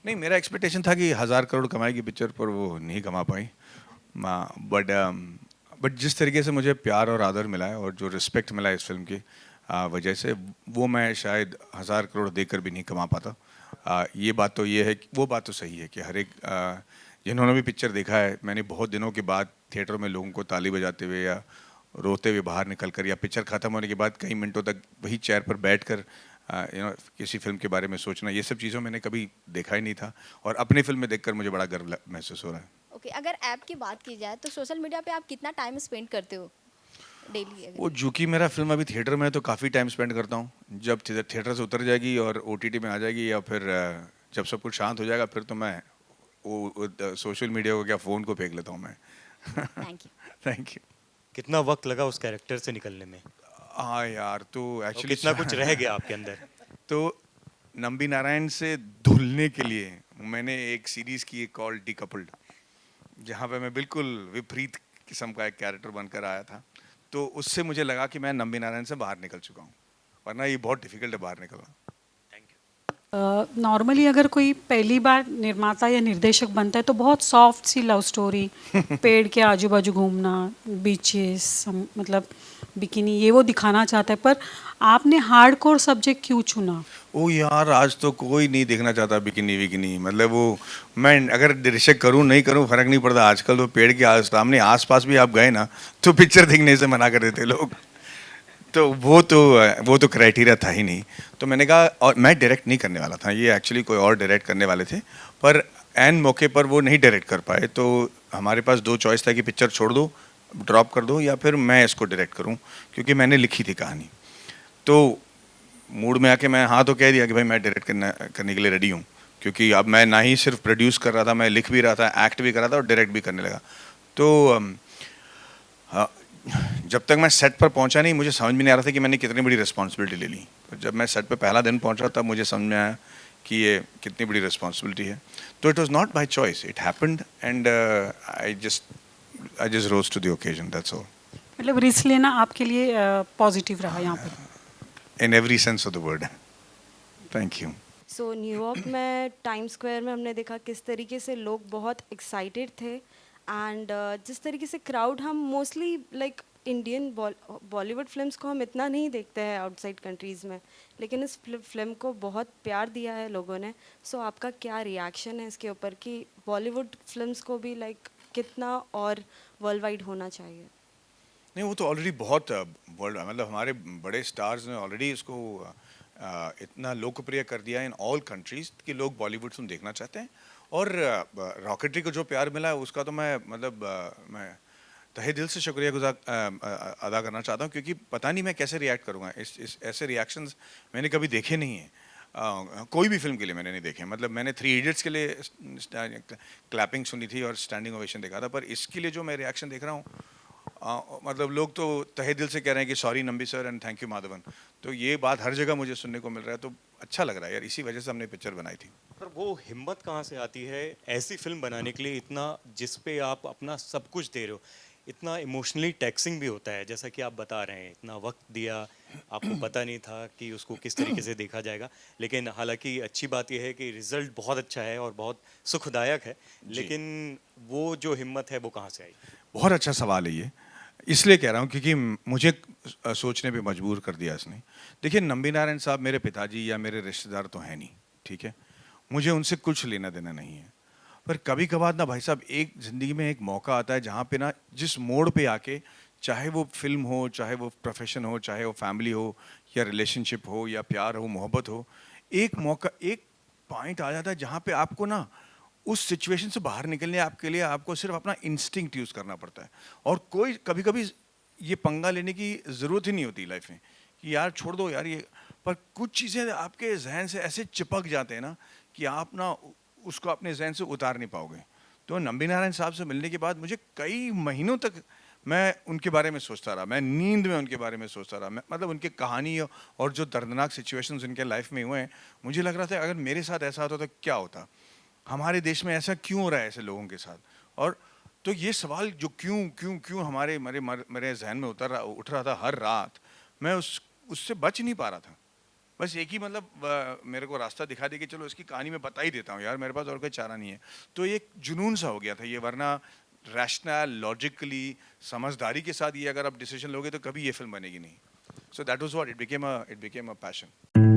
नहीं, मेरा एक्सपेक्टेशन था कि 1,000 करोड़ कमाएगी पिक्चर, पर वो नहीं कमा पाई। बट बट जिस तरीके से मुझे प्यार और आदर मिला है और जो रिस्पेक्ट मिला है इस फिल्म की वजह से, वो मैं शायद 1,000 करोड़ देकर भी नहीं कमा पाता। ये बात तो ये है कि वो बात तो सही है कि हर एक जिन्होंने भी पिक्चर देखा है, मैंने बहुत दिनों के बाद थिएटर में लोगों को ताली बजाते हुए या रोते हुए बाहर निकल कर, या पिक्चर खत्म होने के बाद कई मिनटों तक वही चेयर पर बैठ कर किसी फिल्म के बारे में सोचना, ये सब चीज़ों मैंने कभी देखा ही नहीं था। और अपनी फिल्म में देखकर मुझे बड़ा गर्व महसूस हो रहा है। ओके, अगर ऐप की बात की जाए तो सोशल मीडिया पे आप कितना टाइम स्पेंड करते हो डेली वो अगर? चूंकि मेरा फिल्म अभी थिएटर में है तो काफ़ी टाइम स्पेंड करता हूँ। जब थिएटर से उतर जाएगी और ओटीटी में आ जाएगी, या फिर जब सब कुछ शांत हो जाएगा, फिर तो मैं वो सोशल मीडिया को क्या, फ़ोन को फेंक लेता हूँ मैं। Thank you. Thank you. कितना वक्त लगा उस कैरेक्टर से निकलने में, हाँ यार, तो और एक्चुअली कितना कुछ रह गया आपके अंदर? तो नंबी नारायण से धुलने के लिए मैंने एक सीरीज की कॉल डीकपल्ड, जहाँ पे मैं बिल्कुल विपरीत किस्म का एक कैरेक्टर बनकर आया था। तो उससे मुझे लगा कि मैं नंबी नारायण से बाहर निकल चुका हूँ, वरना ये बहुत डिफिकल्ट है बाहर निकलना। Thank you. नॉर्मली अगर कोई पहली बार निर्माता या निर्देशक बनता है तो बहुत सॉफ्ट सी लव स्टोरी, पेड़ के आजू बाजू घूमना, बीचेस, मतलब बिकिनी, ये वो दिखाना चाहता है, पर आपने हार्डकोर सब्जेक्ट क्यों चुना? ओ यार, आज तो कोई नहीं देखना चाहता बिकिनी विकिनी, मतलब वो मैं अगर निर्देशक करूँ नहीं करूँ फर्क नहीं पड़ता। आजकल तो पेड़ के सामने आसपास भी आप गए ना, तो पिक्चर देखने से मना कर देते लोग। तो वो तो क्राइटेरिया था ही नहीं। तो मैंने कहा, और मैं डायरेक्ट नहीं करने वाला था, ये एक्चुअली कोई और डायरेक्ट करने वाले थे, पर एन मौके पर वो नहीं डायरेक्ट कर पाए। तो हमारे पास दो चॉइस था कि पिक्चर छोड़ दो, ड्रॉप कर दो, या फिर मैं इसको डायरेक्ट करूं, क्योंकि मैंने लिखी थी कहानी। तो मूड में आके मैं हाँ तो कह दिया कि भाई मैं डायरेक्ट करने के लिए रेडी हूँ, क्योंकि अब मैं ना ही सिर्फ प्रोड्यूस कर रहा था, मैं लिख भी रहा था, एक्ट भी कर रहा था और डायरेक्ट भी करने लगा। तो हाँ, जब तक मैं सेट पर पहुंचा नहीं, मुझे समझ में नहीं आ रहा था कि मैंने कितनी बड़ी रिस्पॉन्सिबिलिटी ले ली। तो जब मैं सेट पे पहला दिन पहुंचा, तब मुझे समझ में आया कि ये कितनी बड़ी रिस्पॉन्सिबिलिटी है। तो it was not by choice, it happened, and I just rose to the occasion, that's all. मतलब रिस्क लेना आपके लिए पॉजिटिव रहा यहाँ पर? In every sense of the word. Thank you. So New York में टाइम स्क्वायर में हमने देखा किस तरीके से लोग बहुत एक्साइटेड थे, एंड जिस तरीके से क्राउड, हम mostly like Indian Bollywood films को हम इतना नहीं देखते हैं आउटसाइड कंट्रीज़ में, लेकिन इस फिल्म को बहुत प्यार दिया है लोगों ने। सो आपका क्या रिएक्शन है इसके ऊपर कि बॉलीवुड फिल्म्स को भी लाइक कितना और वर्ल्ड वाइड होना चाहिए? नहीं, वो तो ऑलरेडी बहुत वर्ल्ड, मतलब हमारे बड़े स्टार्स ने ऑलरेडी इसको इतना लोकप्रिय कर दिया इन ऑल कंट्रीज कि लोग बॉलीवुड फिल्म देखना चाहते हैं। और रॉकेटरी को जो प्यार मिला है उसका तो मैं, मतलब मैं तहे दिल से शुक्रिया गुजार अदा करना चाहता हूँ, क्योंकि पता नहीं मैं कैसे रिएक्ट करूँगा। इस ऐसे रिएक्शंस मैंने कभी देखे नहीं हैं। कोई भी फिल्म के लिए मैंने नहीं देखे। मतलब मैंने थ्री इडियट्स के लिए क्लैपिंग सुनी थी और स्टैंडिंग ओवेशन देखा था, पर इसके लिए जो मैं रिएक्शन देख रहा हूँ, मतलब लोग तो तहे दिल से कह रहे हैं कि sorry Nambi sir and thank you Madhavan. तो ये बात हर जगह मुझे सुनने को मिल रहा है, तो अच्छा लग रहा है यार। इसी वजह से हमने पिक्चर बनाई थी। पर वो हिम्मत कहाँ से आती है ऐसी फिल्म बनाने के लिए, इतना जिस पे आप अपना सब कुछ दे रहे हो, इतना इमोशनली टैक्सिंग भी होता है, जैसा कि आप बता रहे हैं, इतना वक्त दिया, आपको पता नहीं था कि उसको किस तरीके से देखा जाएगा, लेकिन हालांकि अच्छी बात यह है कि रिजल्ट बहुत अच्छा है और बहुत सुखदायक है, लेकिन वो जो हिम्मत है वो कहाँ से आई? बहुत अच्छा सवाल है ये, इसलिए कह रहा हूँ क्योंकि मुझे सोचने पे मजबूर कर दिया इसने। देखिए, नंबी नारायण साहब मेरे पिताजी या मेरे रिश्तेदार तो हैं नहीं, ठीक है, मुझे उनसे कुछ लेना देना नहीं है। पर कभी कभार ना भाई साहब, एक ज़िंदगी में एक मौका आता है जहाँ पे ना, जिस मोड़ पे आके, चाहे वो फिल्म हो, चाहे वो प्रोफेशन हो, चाहे वो फैमिली हो, या रिलेशनशिप हो, या प्यार हो, मोहब्बत हो, एक मौका, एक पॉइंट आ जाता है जहाँ पे आपको ना उस सिचुएशन से बाहर निकलने आपके लिए आपको सिर्फ अपना इंस्टिंक्ट यूज़ करना पड़ता है। और कोई कभी कभी ये पंगा लेने की ज़रूरत ही नहीं होती लाइफ में कि यार छोड़ दो यार ये। पर कुछ चीज़ें आपके जहन से ऐसे चिपक जाते हैं ना कि आप ना उसको अपने जहन से उतार नहीं पाओगे। तो नंबी नारायण साहब से मिलने के बाद मुझे कई महीनों तक मैं उनके बारे में सोचता रहा, मैं नींद में उनके बारे में सोचता रहा। मैं, मतलब उनकी कहानी और जो दर्दनाक सिचुएशंस उनके लाइफ में हुए हैं, मुझे लग रहा था अगर मेरे साथ ऐसा होता तो क्या होता, हमारे देश में ऐसा क्यों हो रहा है ऐसे लोगों के साथ। और तो ये सवाल जो क्यों क्यों क्यों हमारे मेरे जहन में उठ रहा था हर रात, मैं उससे बच नहीं पा रहा था। बस एक ही मतलब मेरे को रास्ता दिखा दे कि चलो इसकी कहानी मैं बता ही देता हूँ यार, मेरे पास और कोई चारा नहीं है। तो ये एक जुनून सा हो गया था ये, वरना रैशनल लॉजिकली समझदारी के साथ ये अगर आप डिसीजन लोगे तो कभी ये फिल्म बनेगी नहीं। So that was what it became a passion.